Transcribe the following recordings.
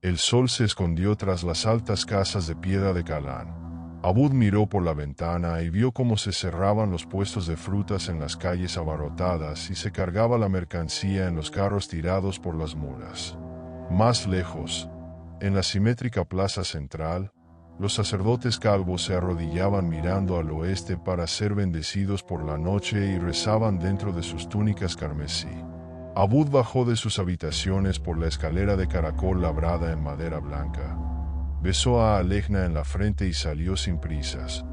El sol se escondió tras las altas casas de piedra de Calán. Abud miró por la ventana y vio cómo se cerraban los puestos de frutas en las calles abarrotadas y se cargaba la mercancía en los carros tirados por las mulas. Más lejos, en la simétrica plaza central, los sacerdotes calvos se arrodillaban mirando al oeste para ser bendecidos por la noche y rezaban dentro de sus túnicas carmesí. Abud bajó de sus habitaciones por la escalera de caracol labrada en madera blanca. Besó a Alejna en la frente y salió sin prisas,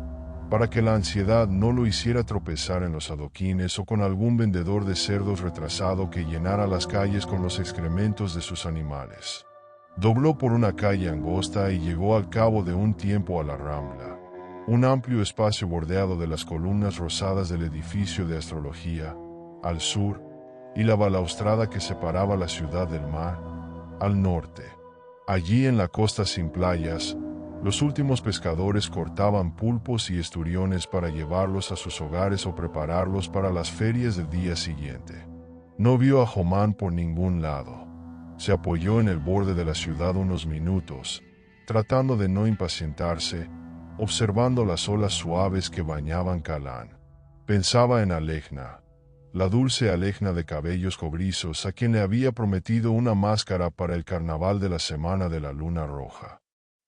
para que la ansiedad no lo hiciera tropezar en los adoquines o con algún vendedor de cerdos retrasado que llenara las calles con los excrementos de sus animales. Dobló por una calle angosta y llegó al cabo de un tiempo a la Rambla, un amplio espacio bordeado de las columnas rosadas del edificio de astrología, al sur, y la balaustrada que separaba la ciudad del mar, al norte. Allí en la costa sin playas, los últimos pescadores cortaban pulpos y esturiones para llevarlos a sus hogares o prepararlos para las ferias del día siguiente. No vio a Jomán por ningún lado. Se apoyó en el borde de la ciudad unos minutos, tratando de no impacientarse, observando las olas suaves que bañaban Calán. Pensaba en Alejna, la dulce Alejna de cabellos cobrizos a quien le había prometido una máscara para el carnaval de la semana de la luna roja.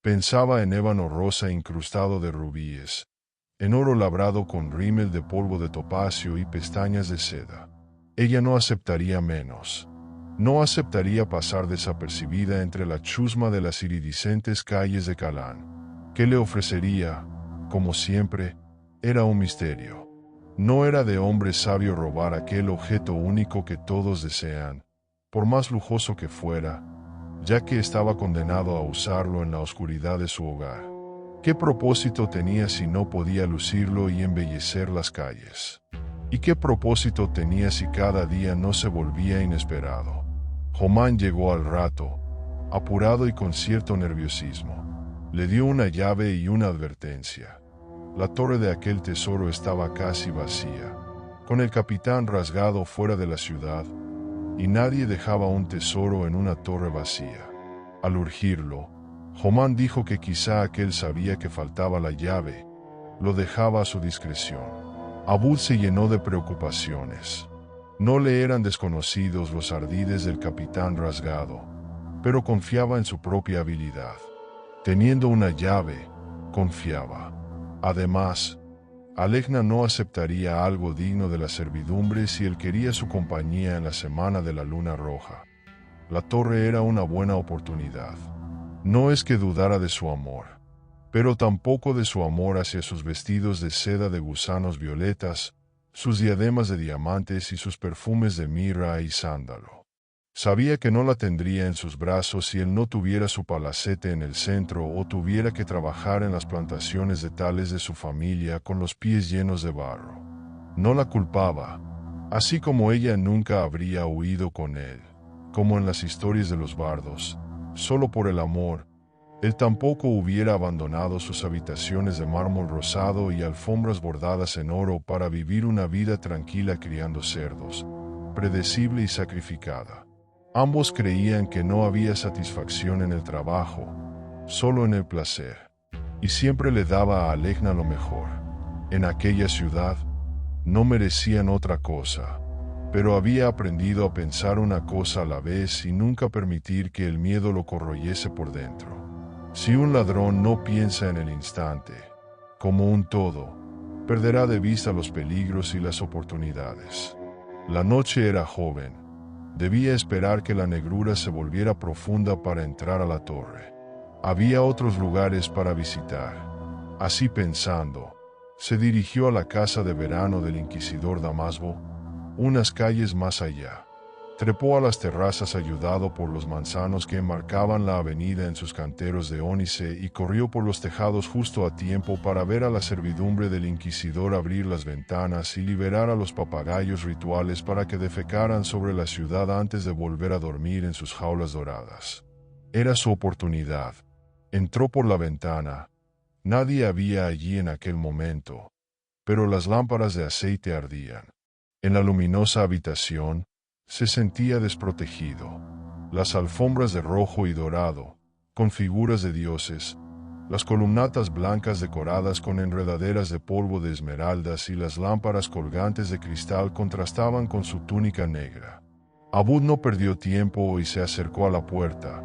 Pensaba en ébano rosa incrustado de rubíes, en oro labrado con rímel de polvo de topacio y pestañas de seda. Ella no aceptaría menos. No aceptaría pasar desapercibida entre la chusma de las iridiscentes calles de Calán. ¿Qué le ofrecería? Como siempre, era un misterio. No era de hombre sabio robar aquel objeto único que todos desean, por más lujoso que fuera, ya que estaba condenado a usarlo en la oscuridad de su hogar. ¿Qué propósito tenía si no podía lucirlo y embellecer las calles? ¿Y qué propósito tenía si cada día no se volvía inesperado? Jomán llegó al rato, apurado y con cierto nerviosismo. Le dio una llave y una advertencia. La torre de aquel tesoro estaba casi vacía, con el capitán rasgado fuera de la ciudad, y nadie dejaba un tesoro en una torre vacía. Al urgirlo, Jomán dijo que quizá aquel sabía que faltaba la llave, lo dejaba a su discreción. Abud se llenó de preocupaciones. No le eran desconocidos los ardides del capitán rasgado, pero confiaba en su propia habilidad. Teniendo una llave, confiaba. Además, Alejna no aceptaría algo digno de la servidumbre si él quería su compañía en la semana de la luna roja. La torre era una buena oportunidad. No es que dudara de su amor, pero tampoco de su amor hacia sus vestidos de seda de gusanos violetas, sus diademas de diamantes y sus perfumes de mirra y sándalo. Sabía que no la tendría en sus brazos si él no tuviera su palacete en el centro o tuviera que trabajar en las plantaciones de tales de su familia con los pies llenos de barro. No la culpaba, así como ella nunca habría huido con él, como en las historias de los bardos, solo por el amor. Él tampoco hubiera abandonado sus habitaciones de mármol rosado y alfombras bordadas en oro para vivir una vida tranquila criando cerdos, predecible y sacrificada. Ambos creían que no había satisfacción en el trabajo, solo en el placer, y siempre le daba a Alejna lo mejor. En aquella ciudad, no merecían otra cosa, pero había aprendido a pensar una cosa a la vez y nunca permitir que el miedo lo corroyese por dentro. Si un ladrón no piensa en el instante, como un todo, perderá de vista los peligros y las oportunidades. La noche era joven. Debía esperar que la negrura se volviera profunda para entrar a la torre. Había otros lugares para visitar. Así pensando, se dirigió a la casa de verano del inquisidor Damasbo, unas calles más allá. Trepó a las terrazas ayudado por los manzanos que enmarcaban la avenida en sus canteros de ónice y corrió por los tejados justo a tiempo para ver a la servidumbre del inquisidor abrir las ventanas y liberar a los papagayos rituales para que defecaran sobre la ciudad antes de volver a dormir en sus jaulas doradas. Era su oportunidad. Entró por la ventana. Nadie había allí en aquel momento, pero las lámparas de aceite ardían. En la luminosa habitación, se sentía desprotegido. Las alfombras de rojo y dorado, con figuras de dioses, las columnatas blancas decoradas con enredaderas de polvo de esmeraldas y las lámparas colgantes de cristal contrastaban con su túnica negra. Abud no perdió tiempo y se acercó a la puerta.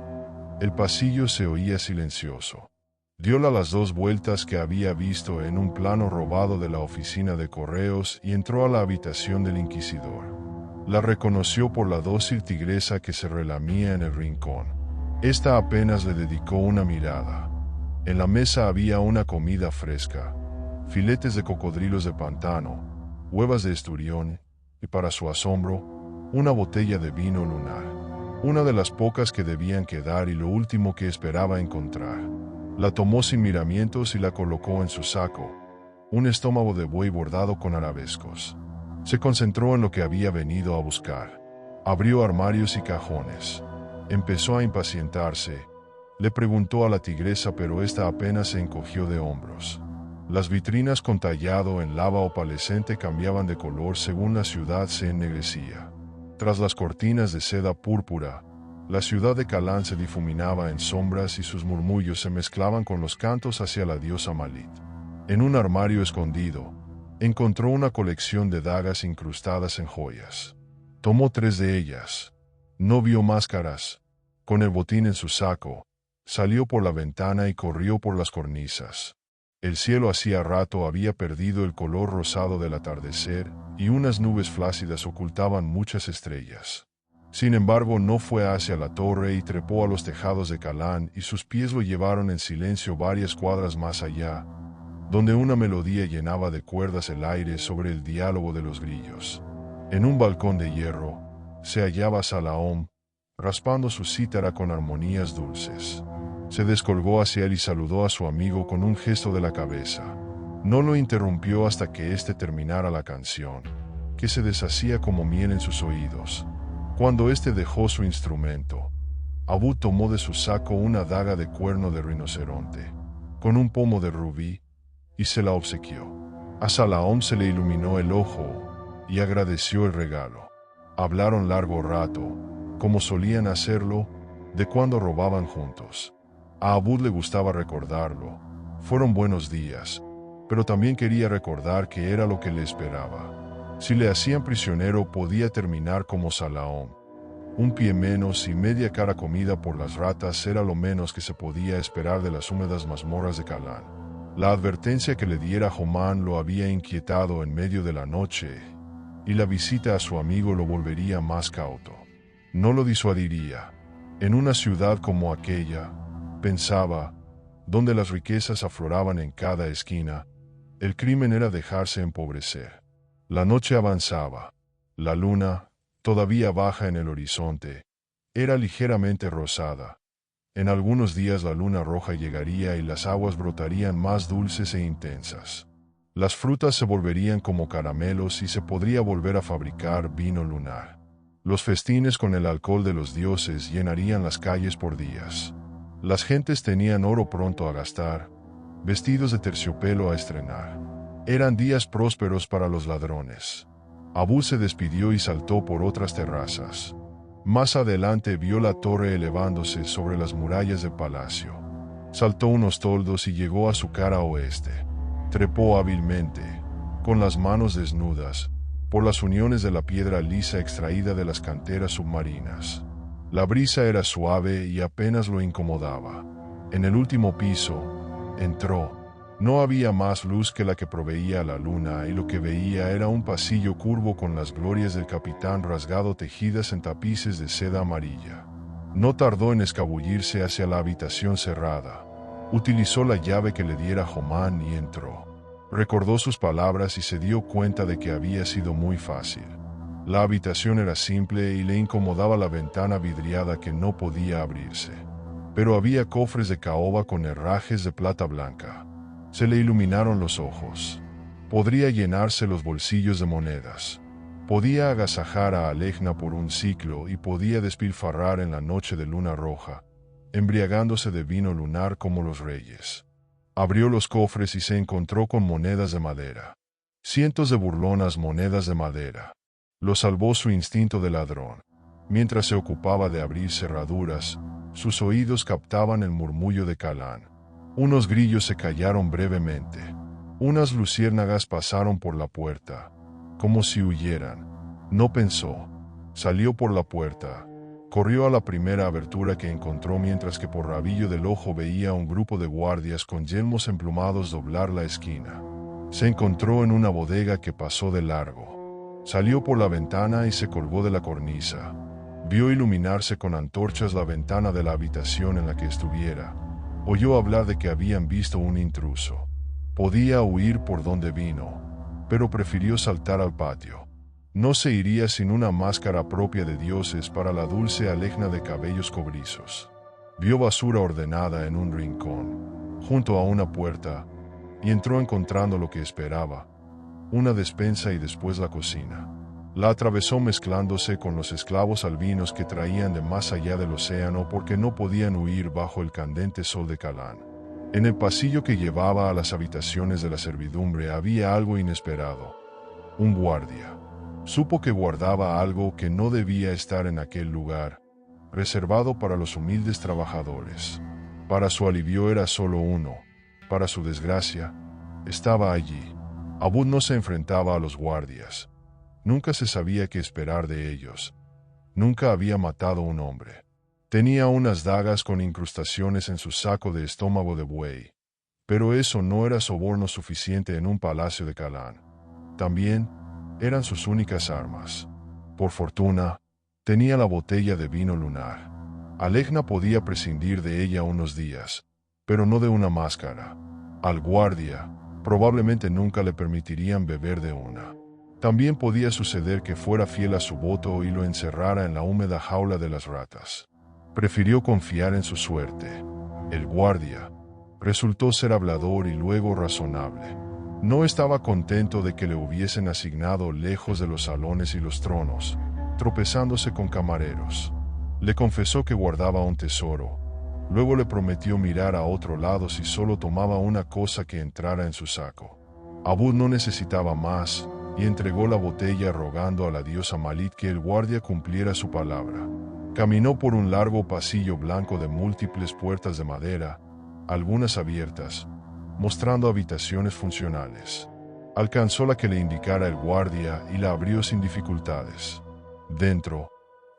El pasillo se oía silencioso. Dióla las 2 vueltas que había visto en un plano robado de la oficina de correos y entró a la habitación del inquisidor. La reconoció por la dócil tigresa que se relamía en el rincón. Esta apenas le dedicó una mirada. En la mesa había una comida fresca, filetes de cocodrilos de pantano, huevas de esturión y, para su asombro, una botella de vino lunar. Una de las pocas que debían quedar y lo último que esperaba encontrar. La tomó sin miramientos y la colocó en su saco, un estómago de buey bordado con arabescos. Se concentró en lo que había venido a buscar. Abrió armarios y cajones. Empezó a impacientarse. Le preguntó a la tigresa, pero ésta apenas se encogió de hombros. Las vitrinas con tallado en lava opalescente cambiaban de color según la ciudad se ennegrecía. Tras las cortinas de seda púrpura, la ciudad de Calán se difuminaba en sombras y sus murmullos se mezclaban con los cantos hacia la diosa Malit. En un armario escondido, encontró una colección de dagas incrustadas en joyas. Tomó 3 de ellas. No vio máscaras. Con el botín en su saco, salió por la ventana y corrió por las cornisas. El cielo hacía rato había perdido el color rosado del atardecer y unas nubes flácidas ocultaban muchas estrellas. Sin embargo, no fue hacia la torre y trepó a los tejados de Calán y sus pies lo llevaron en silencio varias cuadras más allá, donde una melodía llenaba de cuerdas el aire sobre el diálogo de los grillos. En un balcón de hierro se hallaba Salaom, raspando su cítara con armonías dulces. Se descolgó hacia él y saludó a su amigo con un gesto de la cabeza. No lo interrumpió hasta que éste terminara la canción, que se deshacía como miel en sus oídos. Cuando éste dejó su instrumento, Abud tomó de su saco una daga de cuerno de rinoceronte, con un pomo de rubí, y se la obsequió. A Salaom se le iluminó el ojo y agradeció el regalo. Hablaron largo rato, como solían hacerlo, de cuando robaban juntos. A Abud le gustaba recordarlo. Fueron buenos días, pero también quería recordar que era lo que le esperaba. Si le hacían prisionero podía terminar como Salaom. Un pie menos y media cara comida por las ratas era lo menos que se podía esperar de las húmedas mazmorras de Calán. La advertencia que le diera Jomán lo había inquietado en medio de la noche, y la visita a su amigo lo volvería más cauto. No lo disuadiría. En una ciudad como aquella, pensaba, donde las riquezas afloraban en cada esquina, el crimen era dejarse empobrecer. La noche avanzaba. La luna, todavía baja en el horizonte, era ligeramente rosada. En algunos días la luna roja llegaría y las aguas brotarían más dulces e intensas. Las frutas se volverían como caramelos y se podría volver a fabricar vino lunar. Los festines con el alcohol de los dioses llenarían las calles por días. Las gentes tenían oro pronto a gastar, vestidos de terciopelo a estrenar. Eran días prósperos para los ladrones. Abud se despidió y saltó por otras terrazas. Más adelante vio la torre elevándose sobre las murallas del palacio. Saltó unos toldos y llegó a su cara oeste. Trepó hábilmente, con las manos desnudas, por las uniones de la piedra lisa extraída de las canteras submarinas. La brisa era suave y apenas lo incomodaba. En el último piso, entró. No había más luz que la que proveía la luna y lo que veía era un pasillo curvo con las glorias del capitán rasgado tejidas en tapices de seda amarilla. No tardó en escabullirse hacia la habitación cerrada. Utilizó la llave que le diera Jomán y entró. Recordó sus palabras y se dio cuenta de que había sido muy fácil. La habitación era simple y le incomodaba la ventana vidriada que no podía abrirse. Pero había cofres de caoba con herrajes de plata blanca. Se le iluminaron los ojos. Podría llenarse los bolsillos de monedas. Podía agasajar a Alejna por un ciclo y podía despilfarrar en la noche de luna roja, embriagándose de vino lunar como los reyes. Abrió los cofres y se encontró con monedas de madera. Cientos de burlonas monedas de madera. Lo salvó su instinto de ladrón. Mientras se ocupaba de abrir cerraduras, Sus oídos captaban el murmullo de Calán. Unos grillos se callaron brevemente. Unas luciérnagas pasaron por la puerta, como si huyeran. No pensó. Salió por la puerta. Corrió a la primera abertura que encontró mientras que por rabillo del ojo veía a un grupo de guardias con yelmos emplumados doblar la esquina. Se encontró en una bodega que pasó de largo. Salió por la ventana y se colgó de la cornisa. Vio iluminarse con antorchas la ventana de la habitación en la que estuviera. Oyó hablar de que habían visto un intruso. Podía huir por donde vino, pero prefirió saltar al patio. No se iría sin una máscara propia de dioses para la dulce Alejna de cabellos cobrizos. Vio basura ordenada en un rincón, junto a una puerta, y entró encontrando lo que esperaba, una despensa y después la cocina. La atravesó mezclándose con los esclavos albinos que traían de más allá del océano porque no podían huir bajo el candente sol de Calán. En el pasillo que llevaba a las habitaciones de la servidumbre había algo inesperado. Un guardia. Supo que guardaba algo que no debía estar en aquel lugar, reservado para los humildes trabajadores. Para su alivio era solo uno. Para su desgracia, estaba allí. Abud no se enfrentaba a los guardias. Nunca se sabía qué esperar de ellos. Nunca había matado a un hombre. Tenía unas dagas con incrustaciones en su saco de estómago de buey. Pero eso no era soborno suficiente en un palacio de Calán. También eran sus únicas armas. Por fortuna, tenía la botella de vino lunar. Alejna podía prescindir de ella unos días, pero no de una máscara. Al guardia, probablemente nunca le permitirían beber de una. También podía suceder que fuera fiel a su voto y lo encerrara en la húmeda jaula de las ratas. Prefirió confiar en su suerte. El guardia resultó ser hablador y luego razonable. No estaba contento de que le hubiesen asignado lejos de los salones y los tronos, tropezándose con camareros. Le confesó que guardaba un tesoro. Luego le prometió mirar a otro lado si solo tomaba una cosa que entrara en su saco. Abud no necesitaba más, y entregó la botella rogando a la diosa Malit que el guardia cumpliera su palabra. Caminó por un largo pasillo blanco de múltiples puertas de madera, algunas abiertas, mostrando habitaciones funcionales. Alcanzó la que le indicara el guardia y la abrió sin dificultades. Dentro,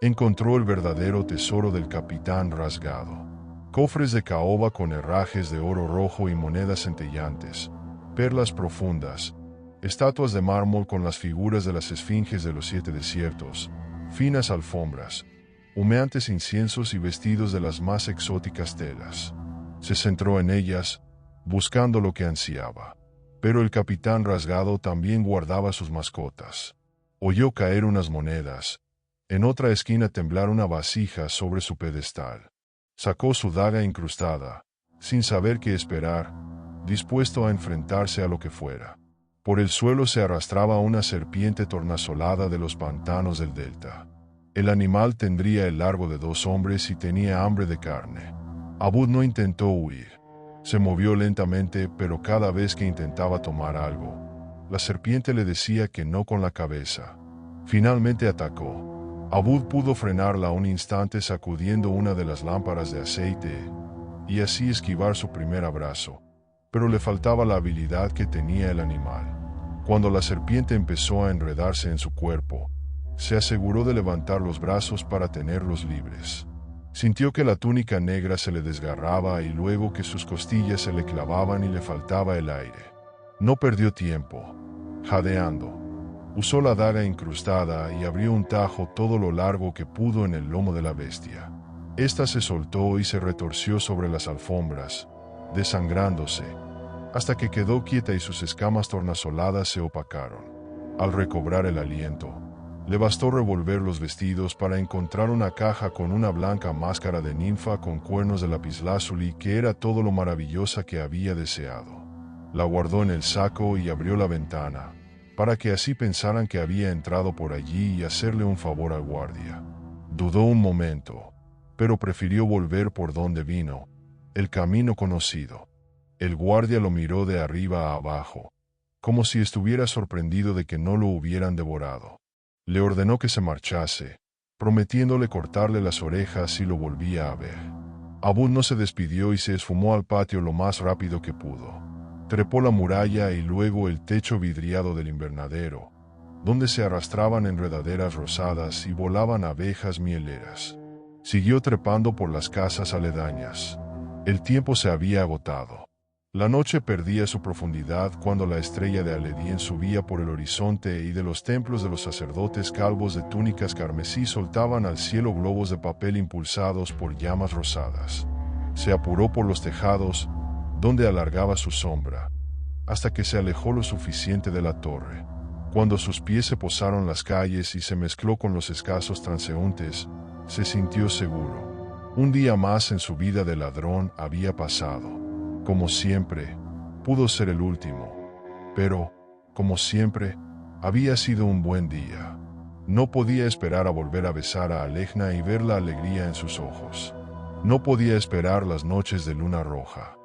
encontró el verdadero tesoro del capitán rasgado. Cofres de caoba con herrajes de oro rojo y monedas centellantes, perlas profundas, estatuas de mármol con las figuras de las esfinges de los 7 desiertos, finas alfombras, humeantes inciensos y vestidos de las más exóticas telas. Se centró en ellas, buscando lo que ansiaba. Pero el capitán rasgado también guardaba sus mascotas. Oyó caer unas monedas. En otra esquina temblar una vasija sobre su pedestal. Sacó su daga incrustada, sin saber qué esperar, dispuesto a enfrentarse a lo que fuera. Por el suelo se arrastraba una serpiente tornasolada de los pantanos del delta. El animal tendría el largo de 2 hombres y tenía hambre de carne. Abud no intentó huir. Se movió lentamente, pero cada vez que intentaba tomar algo, la serpiente le decía que no con la cabeza. Finalmente atacó. Abud pudo frenarla un instante sacudiendo una de las lámparas de aceite, y así esquivar su primer abrazo, pero le faltaba la habilidad que tenía el animal. Cuando la serpiente empezó a enredarse en su cuerpo, se aseguró de levantar los brazos para tenerlos libres. Sintió que la túnica negra se le desgarraba y luego que sus costillas se le clavaban y le faltaba el aire. No perdió tiempo. Jadeando, usó la daga incrustada y abrió un tajo todo lo largo que pudo en el lomo de la bestia. Esta se soltó y se retorció sobre las alfombras, desangrándose, hasta que quedó quieta y sus escamas tornasoladas se opacaron. Al recobrar el aliento, le bastó revolver los vestidos para encontrar una caja con una blanca máscara de ninfa con cuernos de lapislázuli que era todo lo maravillosa que había deseado. La guardó en el saco y abrió la ventana, para que así pensaran que había entrado por allí y hacerle un favor al guardia. Dudó un momento, pero prefirió volver por donde vino, el camino conocido. El guardia lo miró de arriba a abajo, como si estuviera sorprendido de que no lo hubieran devorado. Le ordenó que se marchase, prometiéndole cortarle las orejas si lo volvía a ver. Abud no se despidió y se esfumó al patio lo más rápido que pudo. Trepó la muralla y luego el techo vidriado del invernadero, donde se arrastraban enredaderas rosadas y volaban abejas mieleras. Siguió trepando por las casas aledañas. El tiempo se había agotado. La noche perdía su profundidad cuando la estrella de Aledien subía por el horizonte y de los templos de los sacerdotes calvos de túnicas carmesí soltaban al cielo globos de papel impulsados por llamas rosadas. Se apuró por los tejados, donde alargaba su sombra, hasta que se alejó lo suficiente de la torre. Cuando sus pies se posaron en las calles y se mezcló con los escasos transeúntes, se sintió seguro. Un día más en su vida de ladrón había pasado. Como siempre, pudo ser el último, pero, como siempre, había sido un buen día. No podía esperar a volver a besar a Alejna y ver la alegría en sus ojos. No podía esperar las noches de luna roja.